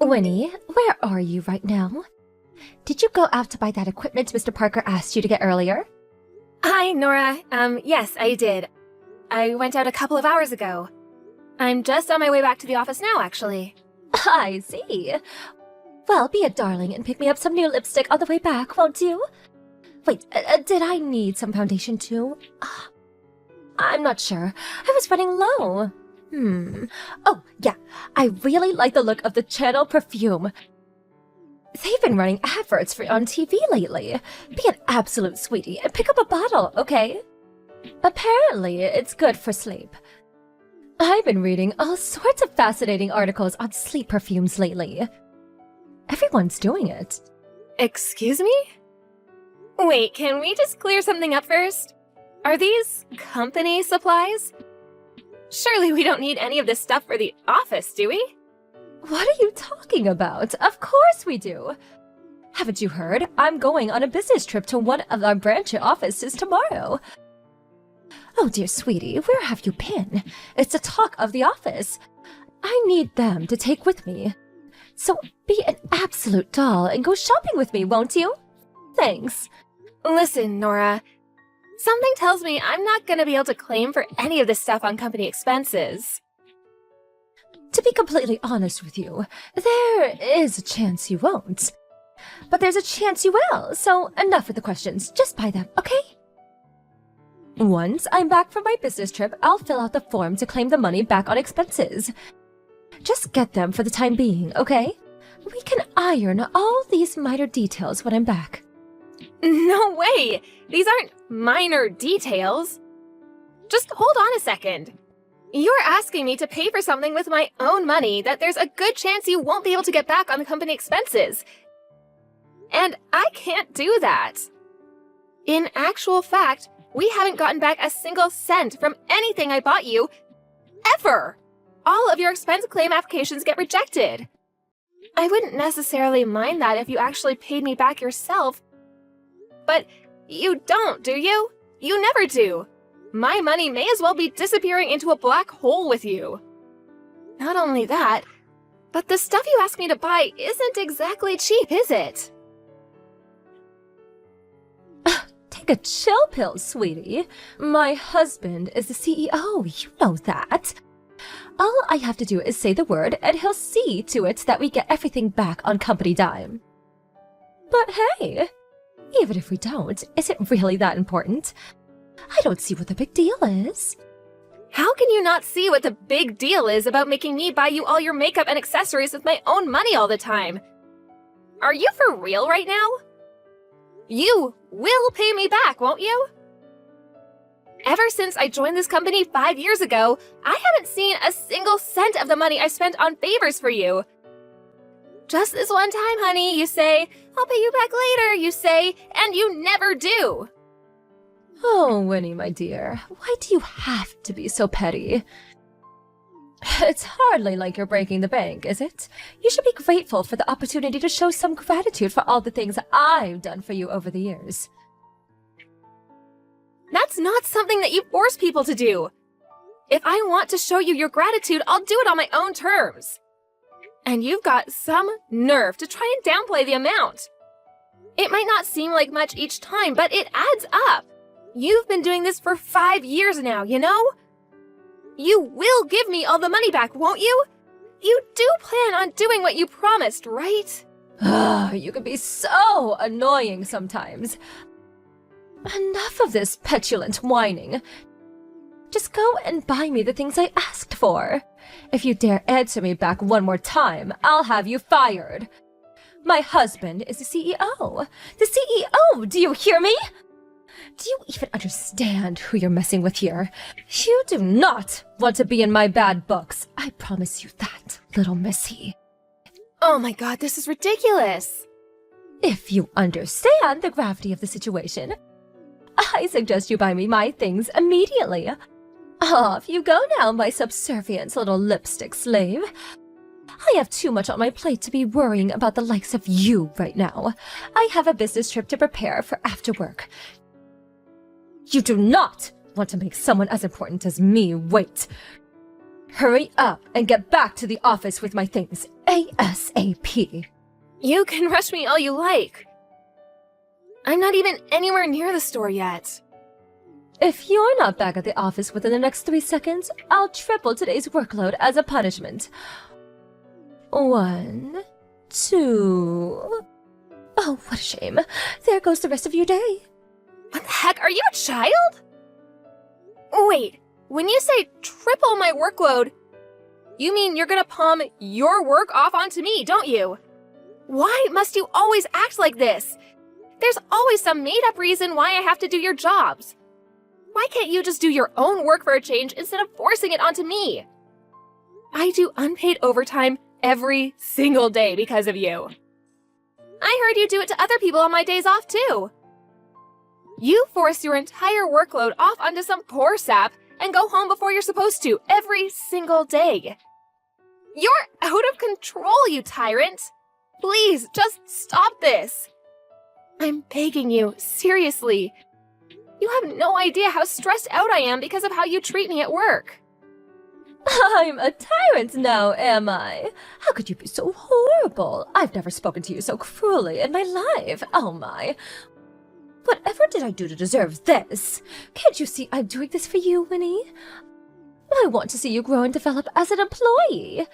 Winnie, where are you right now? Did you go out to buy that equipment Mr. Parker asked you to get earlier? Hi, Nora. Yes, I did. I went out a couple of hours ago. I'm just on my way back to the office now, actually. I see. Well, be a darling and pick me up some new lipstick on the way back, won't you? Wait, did I need some foundation too? I'm not sure. I was running low. Oh, yeah. I really like the look of the Channel perfume. They've been running adverts for on TV lately. Be an absolute sweetie and pick up a bottle, okay? Apparently, it's good for sleep. I've been reading all sorts of fascinating articles on sleep perfumes lately. Everyone's doing it. Excuse me? Wait, can we just clear something up first? Are these company supplies? Surely we don't need any of this stuff for the office, do we? What are you talking about? Of course we do. Haven't you heard? I'm going on a business trip to one of our branch offices tomorrow. Oh, dear sweetie, where have you been? It's the talk of the office. I need them to take with me. So be an absolute doll and go shopping with me, won't you? Thanks. Listen, Nora. Something tells me I'm not going to be able to claim for any of this stuff on company expenses. To be completely honest with you, there is a chance you won't. But there's a chance you will, so enough with the questions. Just buy them, okay? Once I'm back from my business trip, I'll fill out the form to claim the money back on expenses. Just get them for the time being, okay? We can iron all these minor details when I'm back. No way! These aren't minor details. Just hold on a second. You're asking me to pay for something with my own money that there's a good chance you won't be able to get back on the company expenses. And I can't do that. In actual fact, we haven't gotten back a single cent from anything I bought you, ever. All of your expense claim applications get rejected. I wouldn't necessarily mind that if you actually paid me back yourself. But you don't, do you? You never do. My money may as well be disappearing into a black hole with you. Not only that, but the stuff you asked me to buy isn't exactly cheap, is it? Take a chill pill, sweetie. My husband is the CEO, you know that. All I have to do is say the word, and he'll see to it that we get everything back on company dime. But hey, even if we don't, is it really that important? I don't see what the big deal is. How can you not see what the big deal is about making me buy you all your makeup and accessories with my own money all the time? Are you for real right now? You will pay me back, won't you? Ever since I joined this company 5 years ago, I haven't seen a single cent of the money I spent on favors for you. Just this one time, honey, you say, I'll pay you back later, you say, and you never do. Oh, Winnie, my dear, why do you have to be so petty? It's hardly like you're breaking the bank, is it? You should be grateful for the opportunity to show some gratitude for all the things I've done for you over the years. That's not something that you force people to do. If I want to show you your gratitude, I'll do it on my own terms. And you've got some nerve to try and downplay the amount. It might not seem like much each time, but it adds up. You've been doing this for 5 years now, you know? You will give me all the money back, won't you? You do plan on doing what you promised, right? You can be so annoying sometimes. Enough of this petulant whining. Just go and buy me the things I asked for. If you dare answer me back one more time, I'll have you fired. My husband is the CEO. The CEO, do you hear me? Do you even understand who you're messing with here? You do not want to be in my bad books. I promise you that, little missy. Oh my god, this is ridiculous. If you understand the gravity of the situation, I suggest you buy me my things immediately. Off you go now, my subservient little lipstick slave. I have too much on my plate to be worrying about the likes of you right now. I have a business trip to prepare for after work. You do not want to make someone as important as me wait. Hurry up and get back to the office with my things, ASAP. You can rush me all you like. I'm not even anywhere near the store yet. If you're not back at the office within the next 3 seconds, I'll triple today's workload as a punishment. 1, 2... Oh, what a shame. There goes the rest of your day. What the heck? Are you a child? Wait, when you say triple my workload, you mean you're gonna palm your work off onto me, don't you? Why must you always act like this? There's always some made-up reason why I have to do your jobs. Why can't you just do your own work for a change instead of forcing it onto me? I do unpaid overtime every single day because of you. I heard you do it to other people on my days off too. You force your entire workload off onto some poor sap and go home before you're supposed to every single day. You're out of control, you tyrant! Please, just stop this! I'm begging you, seriously. You have no idea how stressed out I am because of how you treat me at work. I'm a tyrant now, am I? How could you be so horrible? I've never spoken to you so cruelly in my life. Oh my. Whatever did I do to deserve this? Can't you see I'm doing this for you, Winnie? I want to see you grow and develop as an employee.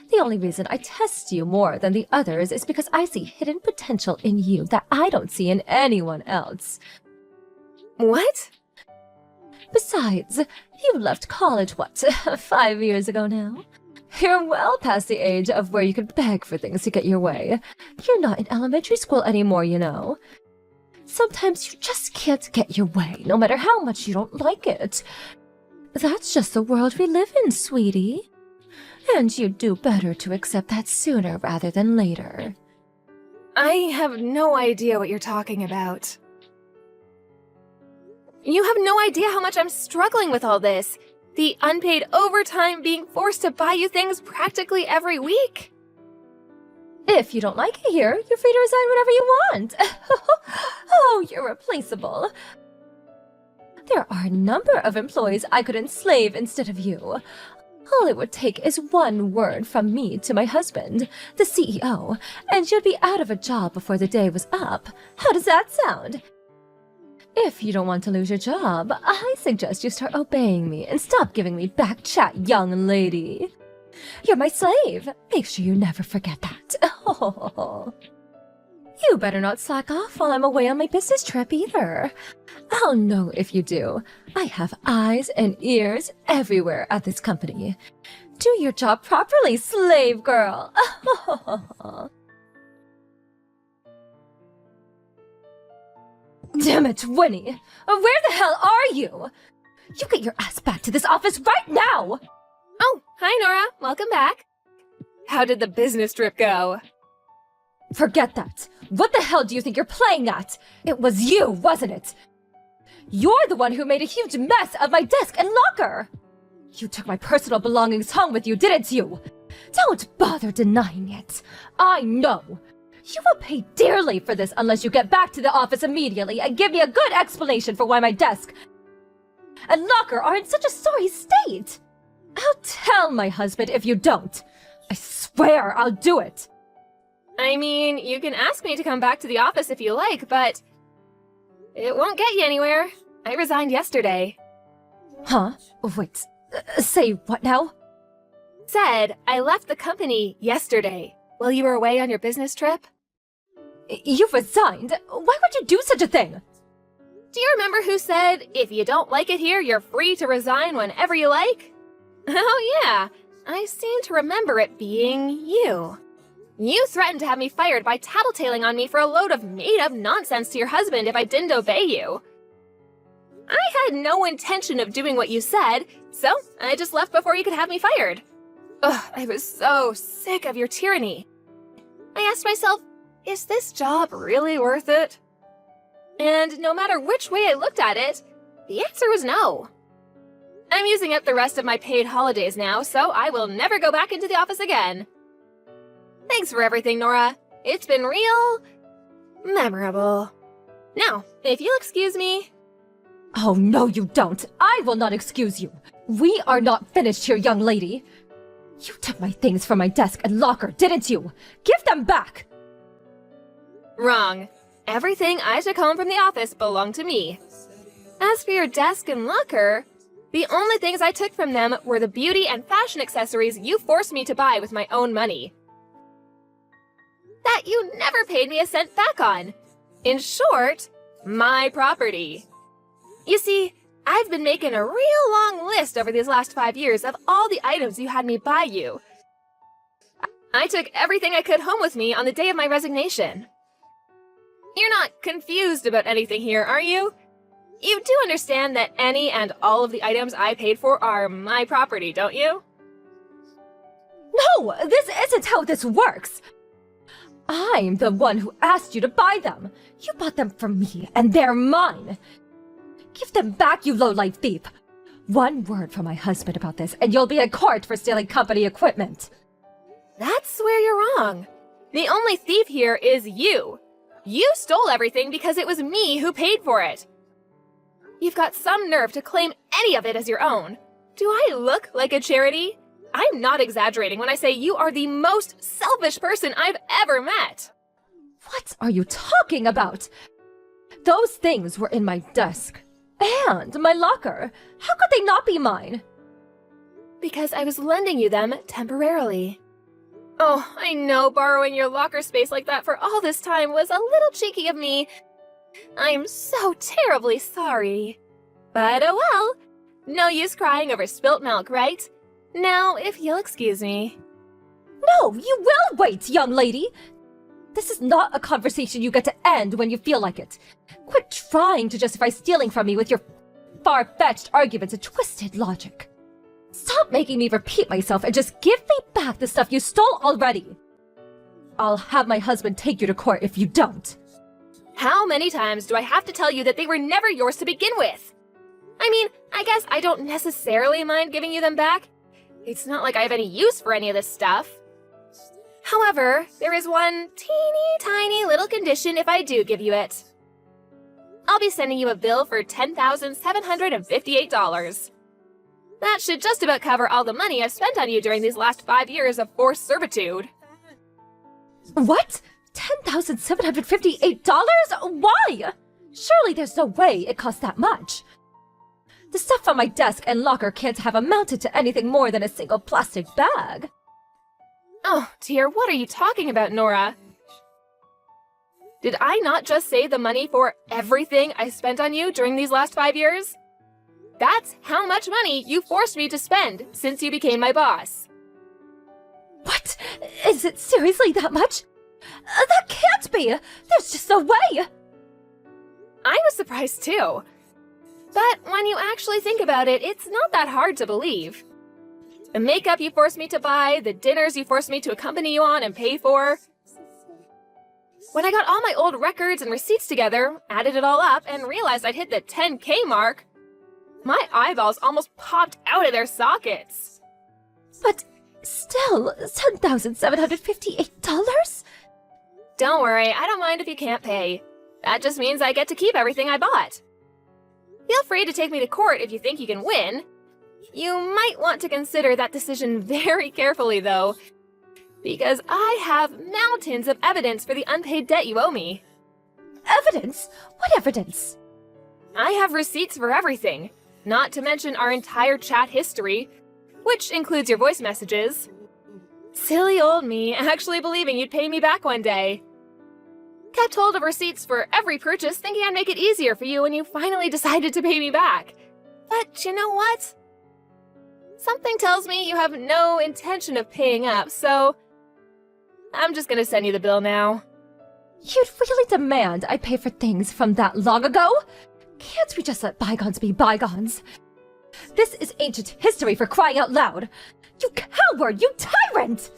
The only reason I test you more than the others is because I see hidden potential in you that I don't see in anyone else. What? Besides, you left college, what, 5 years ago now? You're well past the age of where you could beg for things to get your way. You're not in elementary school anymore, you know. Sometimes you just can't get your way, no matter how much you don't like it. That's just the world we live in, sweetie. And you'd do better to accept that sooner rather than later. I have no idea what you're talking about. You have no idea how much I'm struggling with all this. The unpaid overtime, being forced to buy you things practically every week. If you don't like it here, you're free to resign whenever you want. Oh, you're replaceable. There are a number of employees I could enslave instead of you. All it would take is one word from me to my husband, the CEO, and you'd be out of a job before the day was up. How does that sound? If you don't want to lose your job, I suggest you start obeying me and stop giving me back chat, young lady. You're my slave. Make sure you never forget that. Oh. You better not slack off while I'm away on my business trip either. I'll know if you do. I have eyes and ears everywhere at this company. Do your job properly, slave girl. Damn it, Winnie! Where the hell are you? You get your ass back to this office right now! Oh, hi Nora. Welcome back. How did the business trip go? Forget that. What the hell do you think you're playing at? It was you, wasn't it? You're the one who made a huge mess of my desk and locker! You took my personal belongings home with you, didn't you? Don't bother denying it. I know. You will pay dearly for this unless you get back to the office immediately and give me a good explanation for why my desk and locker are in such a sorry state. I'll tell my husband if you don't. I swear I'll do it. I mean, you can ask me to come back to the office if you like, but it won't get you anywhere. I resigned yesterday. Huh? Wait, say what now? Said I left the company yesterday while you were away on your business trip. You resigned? Why would you do such a thing? Do you remember who said, if you don't like it here, you're free to resign whenever you like? Oh yeah, I seem to remember it being you. You threatened to have me fired by tattletaling on me for a load of made-up nonsense to your husband if I didn't obey you. I had no intention of doing what you said, so I just left before you could have me fired. Ugh, I was so sick of your tyranny. I asked myself, is this job really worth it? And no matter which way I looked at it, the answer was no. I'm using up the rest of my paid holidays now, so I will never go back into the office again. Thanks for everything, Nora. It's been real memorable. Now, if you'll excuse me. Oh, no, you don't. I will not excuse you. We are not finished here, young lady. You took my things from my desk and locker, didn't you? Give them back! Wrong. Everything I took home from the office belonged to me. As for your desk and locker, the only things I took from them were the beauty and fashion accessories you forced me to buy with my own money. That you never paid me a cent back on. In short, my property. You see, I've been making a real long list over these last 5 years of all the items you had me buy you. I took everything I could home with me on the day of my resignation. You're not confused about anything here, are you? You do understand that any and all of the items I paid for are my property, don't you? No, this isn't how this works. I'm the one who asked you to buy them. You bought them from me, and they're mine. Give them back, you low-life thief. One word from my husband about this, and you'll be in court for stealing company equipment. That's where you're wrong. The only thief here is you. You stole everything because it was me who paid for it. You've got some nerve to claim any of it as your own. Do I look like a charity? I'm not exaggerating when I say you are the most selfish person I've ever met. What are you talking about? Those things were in my desk. And my locker. How could they not be mine? Because I was lending you them temporarily. Oh, I know borrowing your locker space like that for all this time was a little cheeky of me. I'm so terribly sorry. But oh well. No use crying over spilt milk, right? Now, if you'll excuse me. No, you will wait, young lady! This is not a conversation you get to end when you feel like it. Quit trying to justify stealing from me with your far-fetched arguments and twisted logic. Stop making me repeat myself and just give me back the stuff you stole already. I'll have my husband take you to court if you don't. How many times do I have to tell you that they were never yours to begin with? I mean, I guess I don't necessarily mind giving you them back. It's not like I have any use for any of this stuff. However, there is one teeny tiny little condition if I do give you it. I'll be sending you a bill for $10,758. That should just about cover all the money I've spent on you during these last 5 years of forced servitude. What? $10,758? Why? Surely there's no way it costs that much. The stuff on my desk and locker can't have amounted to anything more than a single plastic bag. Oh dear, what are you talking about, Nora? Did I not just say the money for everything I spent on you during these last 5 years? That's how much money you forced me to spend since you became my boss. What? Is it seriously that much? That can't be! There's just no way! I was surprised too. But when you actually think about it, it's not that hard to believe. The makeup you forced me to buy, the dinners you forced me to accompany you on and pay for. When I got all my old records and receipts together, added it all up, and realized I'd hit the 10K mark, my eyeballs almost popped out of their sockets. But still, $10,758? Don't worry, I don't mind if you can't pay. That just means I get to keep everything I bought. Feel free to take me to court if you think you can win. You might want to consider that decision very carefully, though, because I have mountains of evidence for the unpaid debt you owe me. Evidence? What evidence? I have receipts for everything, not to mention our entire chat history, which includes your voice messages. Silly old me, actually believing you'd pay me back one day. Kept hold of receipts for every purchase, thinking I'd make it easier for you when you finally decided to pay me back. But you know what? Something tells me you have no intention of paying up, so I'm just gonna send you the bill now. You'd really demand I pay for things from that long ago? Can't we just let bygones be bygones? This is ancient history, for crying out loud! You coward! You tyrant!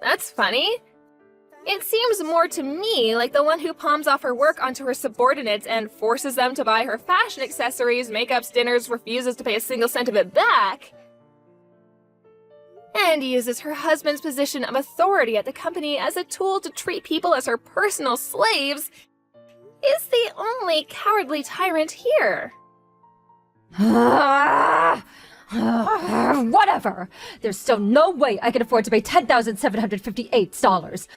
That's funny. It seems more to me like the one who palms off her work onto her subordinates and forces them to buy her fashion accessories, makeups, dinners, refuses to pay a single cent of it back, and uses her husband's position of authority at the company as a tool to treat people as her personal slaves, is the only cowardly tyrant here. Whatever. There's still no way I can afford to pay $10,758.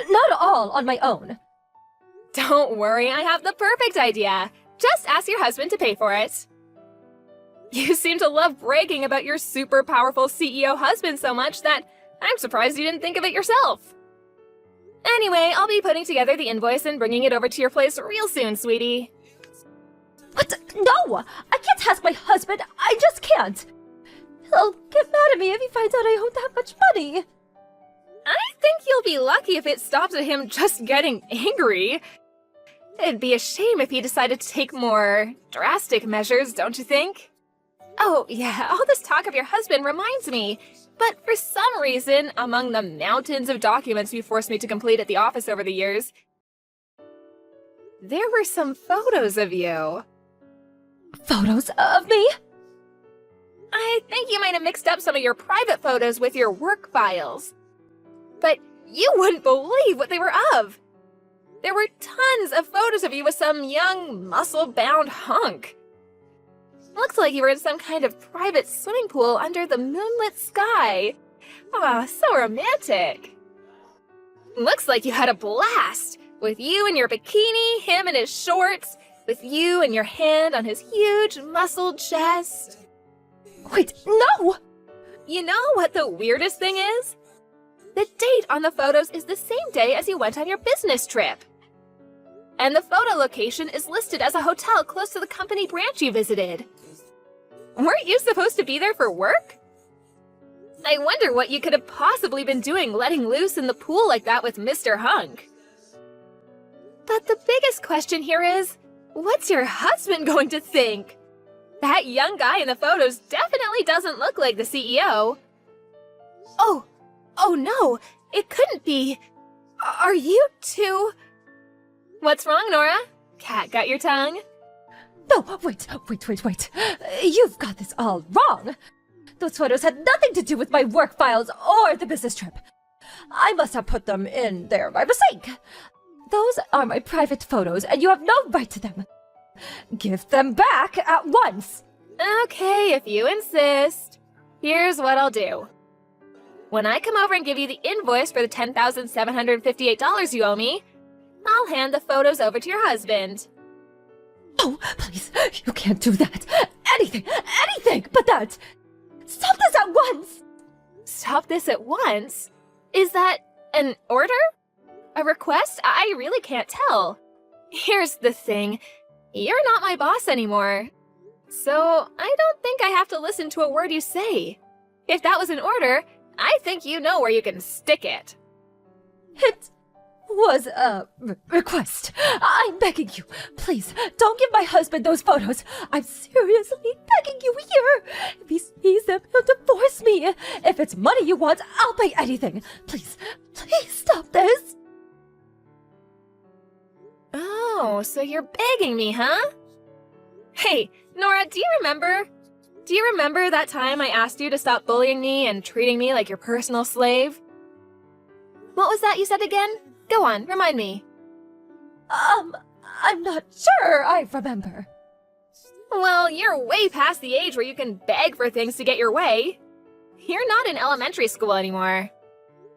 Not all on my own. Don't worry, I have the perfect idea. Just ask your husband to pay for it. You seem to love bragging about your super powerful CEO husband so much that I'm surprised you didn't think of it yourself. Anyway, I'll be putting together the invoice and bringing it over to your place real soon, sweetie. What? No! I can't ask my husband. I just can't. He'll get mad at me if he finds out I owe that much money. I think you'll be lucky if it stops at him just getting angry. It'd be a shame if he decided to take more drastic measures, don't you think? Oh, yeah, all this talk of your husband reminds me. But for some reason, among the mountains of documents you forced me to complete at the office over the years, there were some photos of you. Photos of me? I think you might have mixed up some of your private photos with your work files. But you wouldn't believe what they were of. There were tons of photos of you with some young, muscle-bound hunk. Looks like you were in some kind of private swimming pool under the moonlit sky. Ah, so romantic. Looks like you had a blast, with you in your bikini, him in his shorts, with you and your hand on his huge, muscled chest. Wait, no! You know what the weirdest thing is? The date on the photos is the same day as you went on your business trip. And the photo location is listed as a hotel close to the company branch you visited. Weren't you supposed to be there for work? I wonder what you could have possibly been doing letting loose in the pool like that with Mr. Hunk. But the biggest question here is, what's your husband going to think? That young guy in the photos definitely doesn't look like the CEO. Oh no, it couldn't be. Are you two? What's wrong, Nora? Cat got your tongue? No, wait. You've got this all wrong. Those photos had nothing to do with my work files or the business trip. I must have put them in there by mistake. Those are my private photos, and you have no right to them. Give them back at once. Okay, if you insist. Here's what I'll do. When I come over and give you the invoice for the $10,758 you owe me, I'll hand the photos over to your husband. Oh, please, you can't do that. Anything but that. Stop this at once. Stop this at once? Is that an order? A request? I really can't tell. Here's the thing. You're not my boss anymore. So I don't think I have to listen to a word you say. If that was an order, I think you know where you can stick it. It was a request. I'm begging you. Please, don't give my husband those photos. I'm seriously begging you here. If he sees them, he'll divorce me. If it's money you want, I'll pay anything. Please stop this. Oh, so you're begging me, huh? Hey, Nora, do you remember that time I asked you to stop bullying me and treating me like your personal slave? What was that you said again? Go on, remind me. I'm not sure I remember. Well, you're way past the age where you can beg for things to get your way. You're not in elementary school anymore.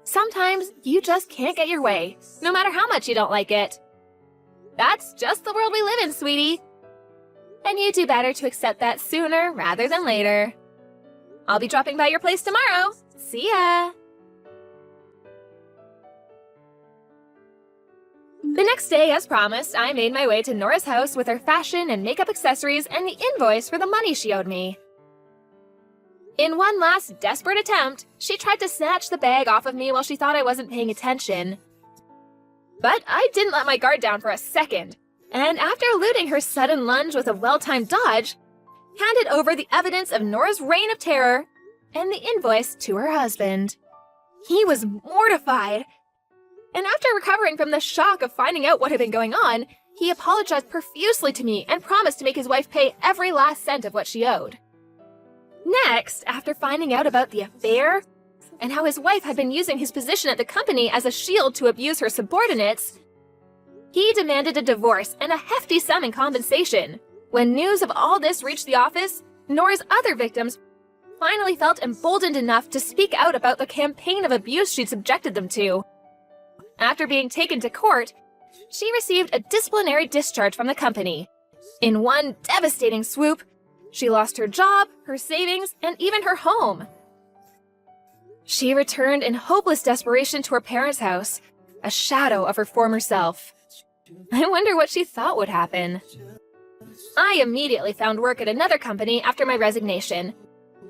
Sometimes you just can't get your way, no matter how much you don't like it. That's just the world we live in, sweetie. And you do better to accept that sooner rather than later. I'll be dropping by your place tomorrow. See ya! The next day, as promised, I made my way to Nora's house with her fashion and makeup accessories and the invoice for the money she owed me. In one last desperate attempt, she tried to snatch the bag off of me while she thought I wasn't paying attention. But I didn't let my guard down for a second, and after eluding her sudden lunge with a well-timed dodge, handed over the evidence of Nora's reign of terror and the invoice to her husband. He was mortified, and after recovering from the shock of finding out what had been going on, he apologized profusely to me and promised to make his wife pay every last cent of what she owed. Next, after finding out about the affair and how his wife had been using his position at the company as a shield to abuse her subordinates, He demanded a divorce and a hefty sum in compensation. When news of all this reached the office, Nora's other victims finally felt emboldened enough to speak out about the campaign of abuse she'd subjected them to. After being taken to court, she received a disciplinary discharge from the company. In one devastating swoop, she lost her job, her savings, and even her home. She returned in hopeless desperation to her parents' house, a shadow of her former self. I wonder what she thought would happen. I immediately found work at another company after my resignation,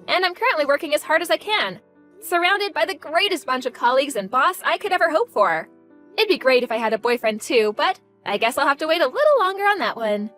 and I'm currently working as hard as I can, surrounded by the greatest bunch of colleagues and boss I could ever hope for. It'd be great if I had a boyfriend too, but I guess I'll have to wait a little longer on that one.